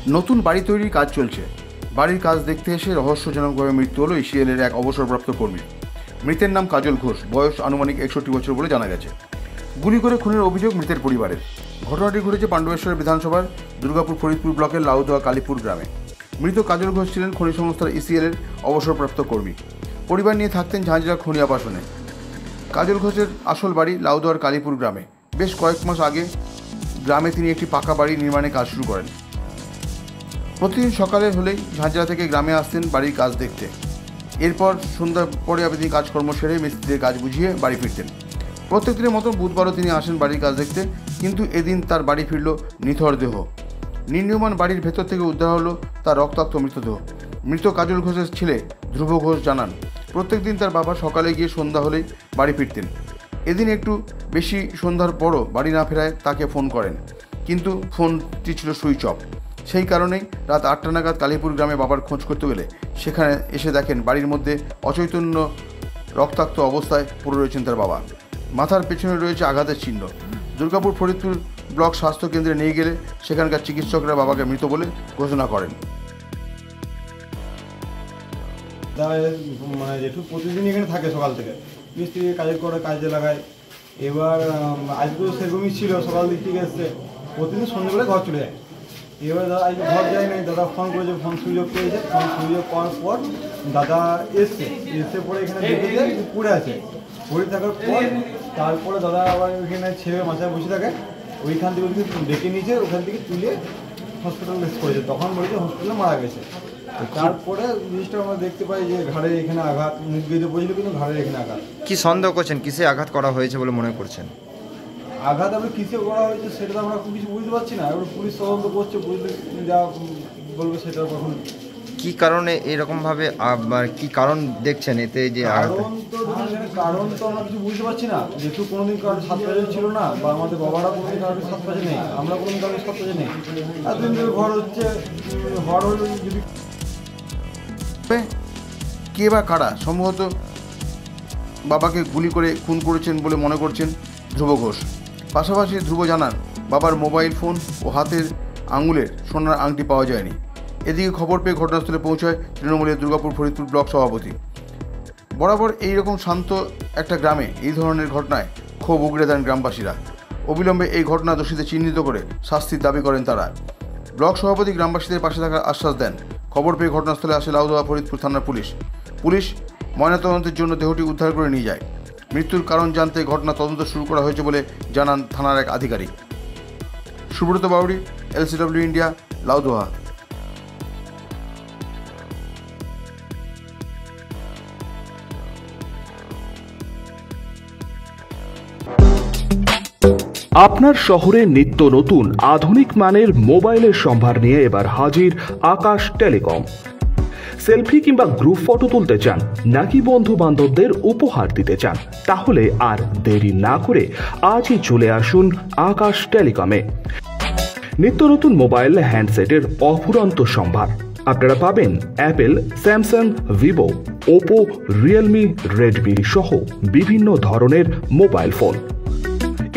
নতুন বাড়ি তৈরির কাজ চলছে। বাড়ির কাজ দেখতে এসে রহস্যজনকভাবে মৃত্যু হলো ইসিএলের এক অবসরপ্রাপ্ত কর্মীর। মৃতের নাম কাজল ঘোষ, বয়স আনুমানিক 61 বছর বলে জানা গেছে। গুলি করে খুনের অভিযোগ মৃতের পরিবারের। ঘটনাটি ঘটেছে পাণ্ডবেশ্বর বিধানসভার দুর্গাপুর ফরিদপুর ব্লকের লাউদোয়া কালীপুর গ্রামে। মৃত কাজল ঘোষ ছিলেন খনি সংস্থার ইসিএলের অবসরপ্রাপ্ত কর্মী। পরিবার নিয়ে থাকতেন ঝাঁঝরা খনি আবাসনে। কাজল ঘোষের আসল বাড়ি লাউদোয়ার কালীপুর গ্রামে। বেশ কয়েক মাস আগে গ্রামে তিনি একটি পাকা বাড়ি নির্মাণের কাজ শুরু করেন। প্রতিদিন সকালে হলেই ঝাঁঝরা থেকে গ্রামে আসতেন বাড়ির কাজ দেখতে। এরপর সন্ধ্যার পরে তিনি কাজকর্ম সেরে মিস্ত্রিদের কাজ বুঝিয়ে বাড়ি ফিরতেন। প্রত্যেক দিনের মতো বুধবারও তিনি আসেন বাড়ির কাজ দেখতে, কিন্তু এদিন তার বাড়ি ফিরল নিথর দেহ। নির্মীয়মান বাড়ির ভেতর থেকে উদ্ধার হলো তার রক্তাক্ত মৃতদেহ। মৃত কাজল ঘোষের ছেলে ধ্রুব ঘোষ জানান, প্রত্যেক দিন তার বাবা সকালে গিয়ে সন্ধ্যা হলেই বাড়ি ফিরতেন। এদিন একটু বেশি সন্ধ্যার পরও বাড়ি না ফেরায় তাকে ফোন করেন, কিন্তু ফোনটি ছিল সুইচ অফ। সেই কারণেই রাত 8টা নাগাদ কালীপুর গ্রামে বাবার খোঁজ করতে গেলে সেখানে এসে দেখেন বাড়ির মধ্যে অচৈতন্য রক্তাক্ত অবস্থায় পড়ে রয়েছেন তার বাবা। মাথার পেছনে রয়েছে আঘাতের চিহ্ন। দুর্গাপুর ফরিদপুর ব্লক স্বাস্থ্য কেন্দ্রে নিয়ে গেলে সেখানকার চিকিৎসকরা বাবাকে মৃত বলে ঘোষণা করেন। মানে যেটু প্রতিদিন এখানে থাকে, সকাল থেকে মিস্ত্রি কাজে লাগায়। এবার আজকেও সেরকমই ছিল, সকাল দিক থেকে এসছে, প্রতিদিন সন্ধ্যেবেলায় ঘর চলে যায়। এবার দাদা আজকে ঘর যায় নাই, দাদা ফোন করেছে, ফোন সুইচ অফ করেছে। ফোন সুইচ অফ করার পর দাদা এসে পরে এখানে দেখেছে পড়ে আছে। পড়ে থাকার পর তারপরে দাদা আবার ওইখানে ছেলে মাথায় বসে থাকে, ওইখান থেকে ডেকে নিয়েছে, ওখান থেকে তুলে হসপিটালাইজ করেছে। তখন বলেছে হসপিটালে মারা গেছে। তারপরে জিনিসটা আমরা দেখতে পাই যে ঘাড়ের এখানে আঘাত, মুখ বেঁধে পড়েছিল, কিন্তু ঘাড়ের এখানে আঘাত। কি সন্দেহ করছেন, কিসে আঘাত করা হয়েছে বলে মনে করছেন? আঘাত আমরা কিসে করা হয়েছে সেটা তো আমরা কিছু বুঝতে পারছি না। এবার পুলিশ তদন্ত করছে, বুঝলে যা বলবে সেটা কখন কি কারণে এরকমভাবে, কি কারণ দেখছেন এতে যে কারণ তো আমরা কিছু বুঝতে পারছি না। যেহেতু কোনোদিন কারোর সাত পাঁচে ছিল না, বা আমাদের বাবারা কোনোদিন কারোর সাত পাঁচে নেই, আমরা কোনোদিন কারোর সাত পাঁচে নেই। এতদিন ধরে ঘর হচ্ছে, ঘর হলে যদি কে বা কারা সম্ভবত বাবাকে গুলি করে খুন করেছেন বলে মনে করছেন ধ্রুব ঘোষ। পাশাপাশি ধ্রুব জানান, বাবার মোবাইল ফোন ও হাতের আঙুলের সোনার আংটি পাওয়া যায়নি। এদিকে খবর পেয়ে ঘটনাস্থলে পৌঁছায় তৃণমূলের দুর্গাপুর ফরিদপুর ব্লক সভাপতি। বরাবর এইরকম শান্ত একটা গ্রামে এই ধরনের ঘটনায় ক্ষোভ উগড়ে দেন গ্রামবাসীরা। অবিলম্বে এই ঘটনা দোষীদের চিহ্নিত করে শাস্তির দাবি করেন তারা। ব্লক সভাপতি গ্রামবাসীদের পাশে থাকার আশ্বাস দেন। খবর পেয়ে ঘটনাস্থলে আসে লাউদোয়া ফরিদপুর থানার পুলিশ ময়নাতদন্তের জন্য দেহটি উদ্ধার করে নিয়ে যায়। মৃত্যুর কারণ জানতে ঘটনা তদন্ত শুরু করা হয়েছে বলে জানান থানার এক আধিকারিক। Subrata Bauri, LCW India, Laudoya. আপনার শহরে নিত্য নতুন আধুনিক মানের মোবাইলের সম্ভার নিয়ে এবার হাজির আকাশ টেলিকম। সেলফি কিংবা গ্রুপ ফটো তুলতে চান, নাকি বন্ধু বান্ধবদের উপহার দিতে চান, তাহলে আর দেরি না করে আজই চলে আসুন আকাশ টেলিকমে। নিত্য নতুন মোবাইল হ্যান্ডসেটের অফুরন্ত সম্ভার আপনারা পাবেন Apple, Samsung, Vivo, Oppo, Realme, Redmi সহ বিভিন্ন ধরনের মোবাইল ফোন।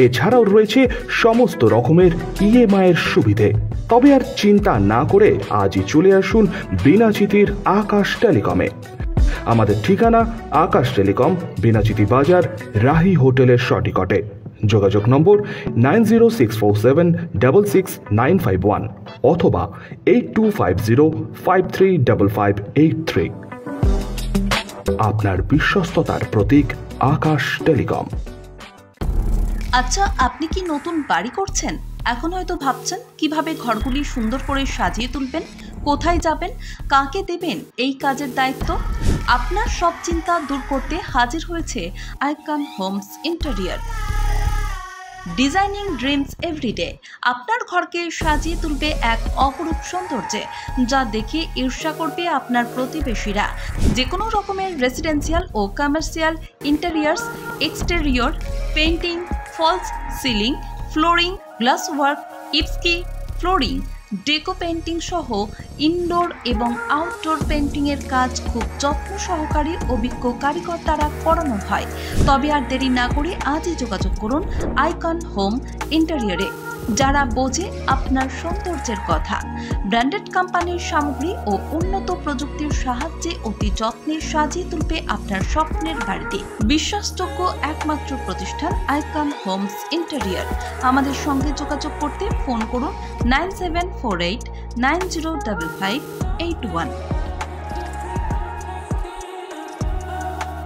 এছাড়াও রয়েছে সমস্ত রকমের EMI এর সুবিধে। তবে আর চিন্তা না করে আজই চলে আসুন বিনাচিতির আকাশ টেলিকমে। আমাদের ঠিকানা আকাশ টেলিকম, বিনাচিতি বাজার, রাহি হোটেলের সটিকটে। যোগাযোগ নম্বর 9064766951 অথবা 8250535583। আপনার বিশ্বস্ততার প্রতীক আকাশ টেলিকম। আচ্ছা, আপনি কি নতুন বাড়ি করছেন? এখন হয়তো ভাবছেন কিভাবে ঘরগুলি সুন্দর করে সাজিয়ে তুলবেন, কোথায় যাবেন, কাকে দেবেন এই কাজের দায়িত্ব। আপনার সব চিন্তা দূর করতে হাজির হয়েছে Icon Homes interior. Designing dreams everyday আপনার ঘরকে সাজিয়ে তুলবে এক অপরূপ সৌন্দর্যে, যা দেখে ঈর্ষা করবে আপনার প্রতিবেশীরা। যে কোনো রকমের রেসিডেন্সিয়াল ও commercial interiors, exterior, painting, falls ceiling, flooring, glass work, ইপস্কি ফ্লোরিং, ডেকো পেইন্টিং সহ ইনডোর এবং আউটডোর পেইন্টিংয়ের কাজ খুব যত্ন সহকারে অভিজ্ঞ কারিগর দ্বারা করানো হয়। তবে আর দেরি না করে আজই যোগাযোগ করুন আইকন হোম ইন্টেরিয়রে। যারা বোঝে আপনার সৌন্দর্যের কথা। ব্র্যান্ডেড কোম্পানির সামগ্রী ও উন্নত প্রযুক্তির সাহায্যে অতি যত্নে সাজিয়ে তুলবে আপনার স্বপ্নের বাড়িতে। বিশ্বাসযোগ্য একমাত্র প্রতিষ্ঠান আইকন হোমস ইন্টেরিয়র। আমাদের সঙ্গে যোগাযোগ করতে ফোন করুন 9748905581।